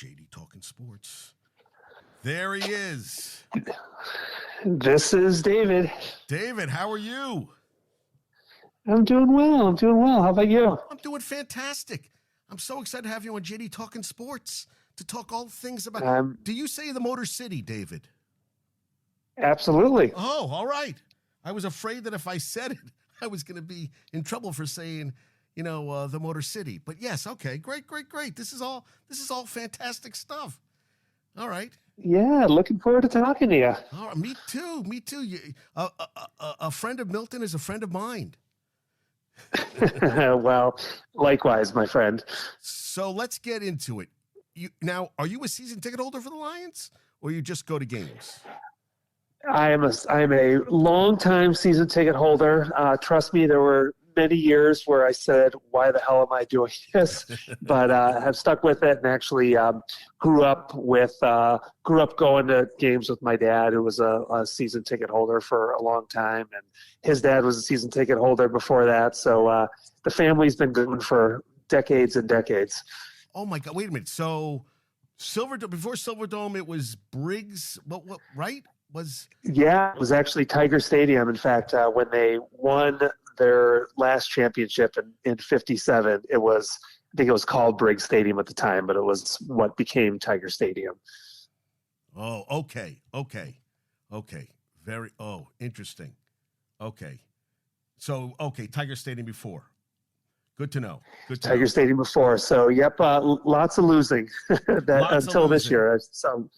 JD Talking Sports. There he is. This is David. David, how are you? I'm doing well. How about you? I'm doing fantastic. I'm so excited to have you on JD Talking Sports to talk all things about. Do you say the Motor City, David? Absolutely. Oh, all right. I was afraid that if I said it, I was going to be in trouble for saying, the Motor City. But yes, okay, great. This is all fantastic stuff. All right. Yeah, looking forward to talking to you. All right, me too. A friend of Milton is a friend of mine. Well, likewise, my friend. So let's get into it. Now, are you a season ticket holder for the Lions, or you just go to games? I am a long-time season ticket holder. Trust me, there were many years where I said, "Why the hell am I doing this?" But have stuck with it, and actually grew up going to games with my dad, who was a season ticket holder for a long time, and his dad was a season ticket holder before that. So the family's been going for decades and decades. Oh my God! Wait a minute. So before Silverdome, it was Briggs. What? Right? Yeah, it was actually Tiger Stadium. In fact, when they won their last championship in '57, I think it was called Briggs Stadium at the time, but it was what became Tiger Stadium. Oh, okay. Interesting. Okay. So, Tiger Stadium before. Good to know. Tiger Stadium before. So, yep, lots of losing until this year. So.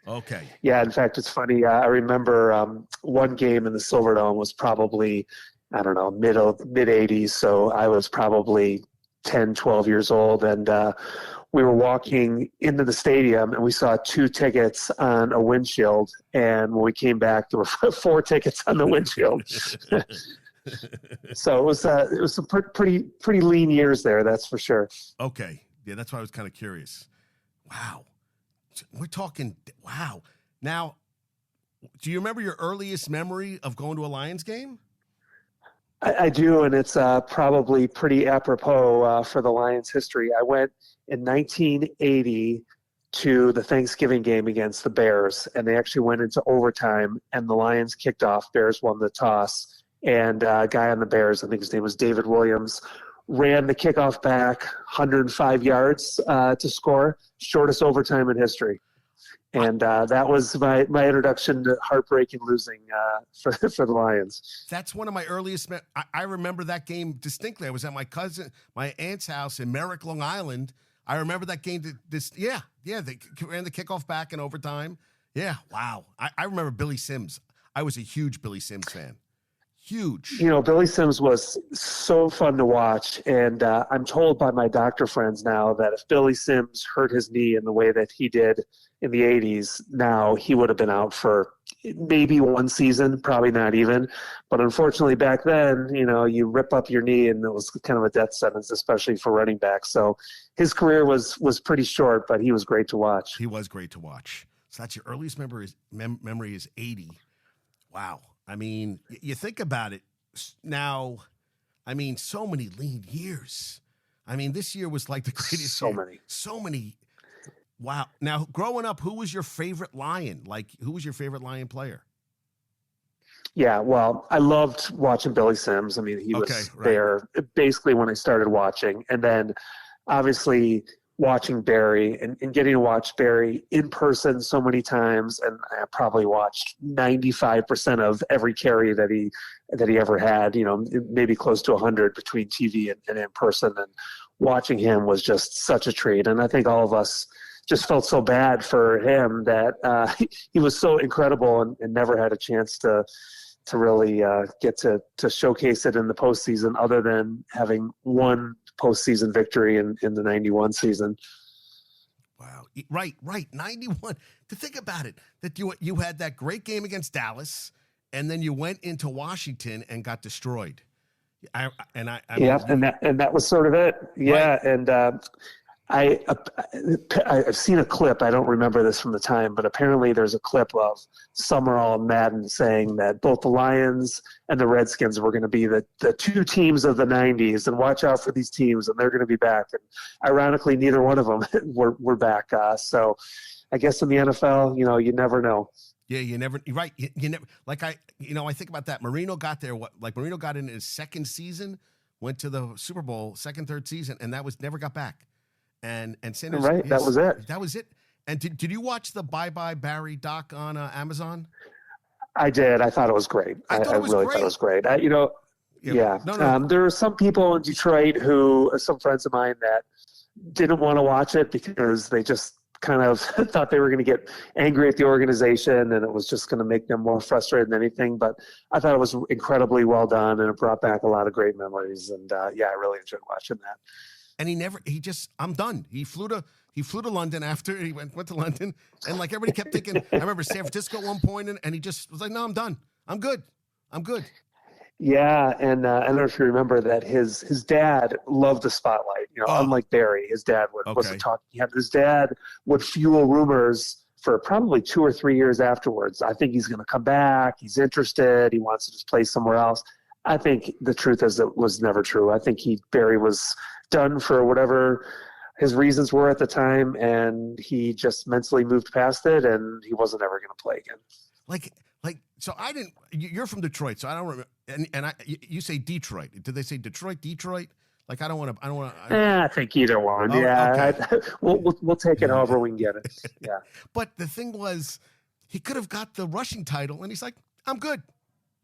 Okay. Yeah, in fact, it's funny. I remember one game in the Silverdome was probably, I don't know, mid 80s. So I was probably 10, 12 years old. And we were walking into the stadium and we saw 2 tickets on a windshield. And when we came back, there were 4 tickets on the windshield. So it was some pretty lean years there. That's for sure. Okay. Yeah, that's why I was kind of curious. Wow. We're talking, wow. Now, do you remember your earliest memory of going to a Lions game? I do, and it's probably pretty apropos for the Lions' history. I went in 1980 to the Thanksgiving game against the Bears, and they actually went into overtime, and the Lions kicked off. Bears won the toss, and a guy on the Bears, I think his name was David Williams, ran the kickoff back 105 yards to score, shortest overtime in history. And that was my introduction to heartbreaking losing for the Lions. That's one of my earliest. I remember that game distinctly. I was at my aunt's house in Merrick, Long Island. I remember that game. They ran the kickoff back in overtime. Yeah, wow. I remember Billy Sims. I was a huge Billy Sims fan. Huge. Billy Sims was so fun to watch, and I'm told by my doctor friends now that if Billy Sims hurt his knee in the way that he did in the 80s, now he would have been out for maybe one season, probably not even. But unfortunately back then, you rip up your knee and it was kind of a death sentence, especially for running backs. So his career was pretty short, but he was great to watch. He was great to watch. So that's your earliest memory is 80. Wow. I mean, you think about it now. I mean, so many lean years. I mean, this year was like the greatest. So many. Wow. Now, growing up, who was your favorite Lion? Who was your favorite Lion player? Yeah, well, I loved watching Billy Sims. I mean, he was there basically when I started watching. And then, obviously, watching Barry and getting to watch Barry in person so many times, and I probably watched 95% of every carry that he ever had, maybe close to 100 between TV and in person, and watching him was just such a treat. And I think all of us just felt so bad for him that he was so incredible and never had a chance to really get to showcase it in the postseason, other than having one postseason victory in the 91 season. Wow. Right. 91. To think about it, that you had that great game against Dallas, and then you went into Washington and got destroyed. And that was sort of it. Yeah. Right. And I've seen a clip. I don't remember this from the time, but apparently there's a clip of Summerall and Madden saying that both the Lions and the Redskins were going to be the two teams of the 90s, and watch out for these teams, and they're going to be back. And ironically, neither one of them were back. So I guess in the NFL, you never know. Yeah, you're right. You never, like I think about that. Marino got there. Marino got in his second season, went to the Super Bowl, second, third season, and never got back. And Sanders, right, that was it. That was it. And did you watch the Bye Bye Barry doc on Amazon? I did. I thought it was great. I really thought it was great. Yeah. No. There were some people in Detroit some friends of mine that didn't want to watch it because they just kind of thought they were going to get angry at the organization and it was just going to make them more frustrated than anything. But I thought it was incredibly well done and it brought back a lot of great memories. And I really enjoyed watching that. And I'm done. He flew to London after he went to London. And like everybody kept thinking, I remember San Francisco at one point and he just was like, no, I'm done. I'm good. Yeah. And I don't know if you remember that his dad loved the spotlight, unlike Barry, his dad wasn't talking. His dad would fuel rumors for probably 2 or 3 years afterwards. I think he's going to come back. He's interested. He wants to just play somewhere else. I think the truth is it was never true. I think Barry was done for whatever his reasons were at the time, and he just mentally moved past it, and he wasn't ever going to play again. So I didn't. You're from Detroit, so I don't remember. You say Detroit. Did they say Detroit? Like I don't want to. I think either one. Yeah, okay. We'll take it however we can get it. Yeah. But the thing was, he could have got the rushing title, and he's like, I'm good.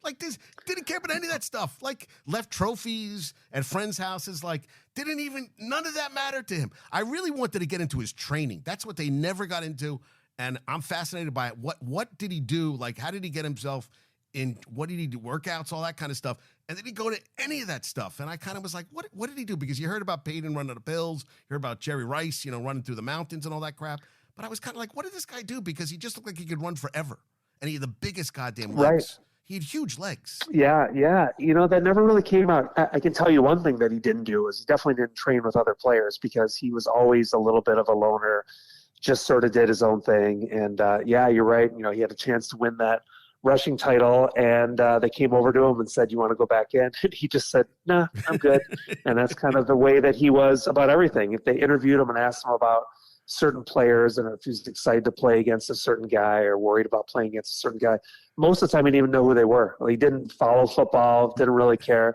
Like this, didn't care about any of that stuff. Like left trophies at friends' houses. Like none of that mattered to him. I really wanted to get into his training. That's what they never got into, and I'm fascinated by it. What did he do? Like how did he get himself in? What did he do? Workouts, all that kind of stuff. And then he go to any of that stuff. And I kind of was like, what did he do? Because you heard about Peyton running the pills, you heard about Jerry Rice, running through the mountains and all that crap. But I was kind of like, what did this guy do? Because he just looked like he could run forever, and he had the biggest goddamn legs. Right. He had huge legs. Yeah. That never really came out. I can tell you one thing that he didn't do is he definitely didn't train with other players because he was always a little bit of a loner, just sort of did his own thing. And you're right. He had a chance to win that rushing title, and they came over to him and said, "You want to go back in?" And he just said, "Nah, I'm good." And that's kind of the way that he was about everything. If they interviewed him and asked him about certain players and if he was excited to play against a certain guy or worried about playing against a certain guy, most of the time he didn't even know who they were. He didn't follow football, didn't really care,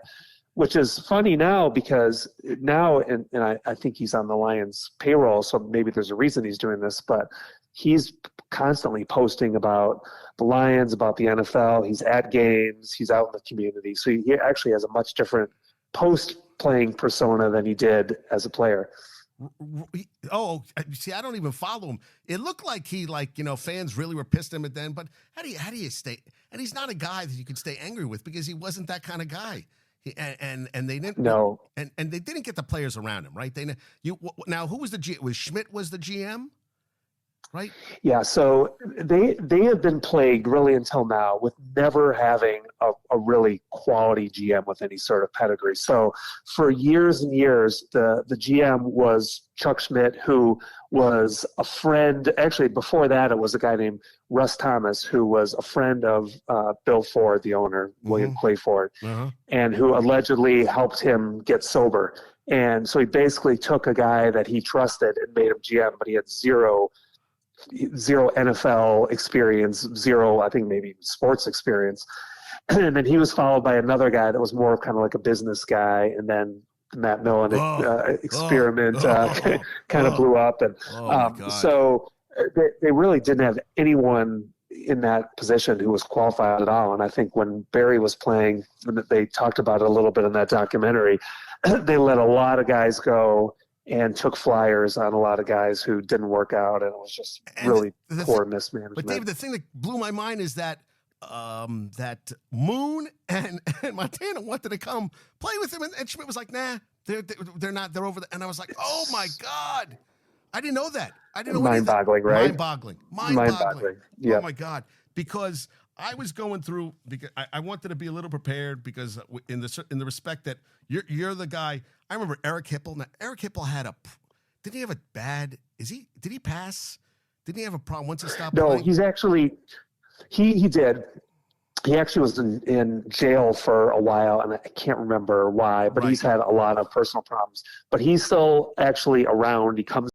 which is funny now because now, and I think he's on the Lions payroll, so maybe there's a reason he's doing this, but he's constantly posting about the Lions, about the NFL. He's at games, he's out in the community. So he actually has a much different post-playing persona than he did as a player. Oh, see, I don't even follow him. It looked like fans really were pissed at him at then. But how do you stay? And he's not a guy that you could stay angry with because he wasn't that kind of guy. And they didn't. No. And they didn't get the players around him, right? Now who was the G? Was Schmidt was the GM? Right? Yeah, so they have been plagued really until now with never having a really quality GM with any sort of pedigree. So for years and years, the GM was Chuck Schmidt, who was a friend. Actually, before that, it was a guy named Russ Thomas, who was a friend of Bill Ford, the owner, William Clay Ford, and who allegedly helped him get sober. And so he basically took a guy that he trusted and made him GM, but he had zero NFL experience, zero, I think maybe sports experience. And then he was followed by another guy that was more kind of like a business guy. And then the Matt Millen experiment kind of blew up. And so they really didn't have anyone in that position who was qualified at all. And I think when Barry was playing, they talked about it a little bit in that documentary, they let a lot of guys go and took flyers on a lot of guys who didn't work out, and it was just really poor mismanagement. But David, the thing that blew my mind is that that Moon and Montana wanted to come play with him, and Schmidt was like, "Nah, they're not. They're over there." And I was like, "Oh my God, I didn't know that. I didn't know mind-boggling, right? Mind-boggling. Yeah. Oh my God, because I was going through because I wanted to be a little prepared because in the respect that you're the guy. I remember Eric Hipple. Now Eric Hipple had did he have a bad? Did he pass? Didn't he have a problem once he stopped No, playing? he's actually he did. He actually was in jail for a while, and I can't remember why, but he's had a lot of personal problems. But he's still actually around. He comes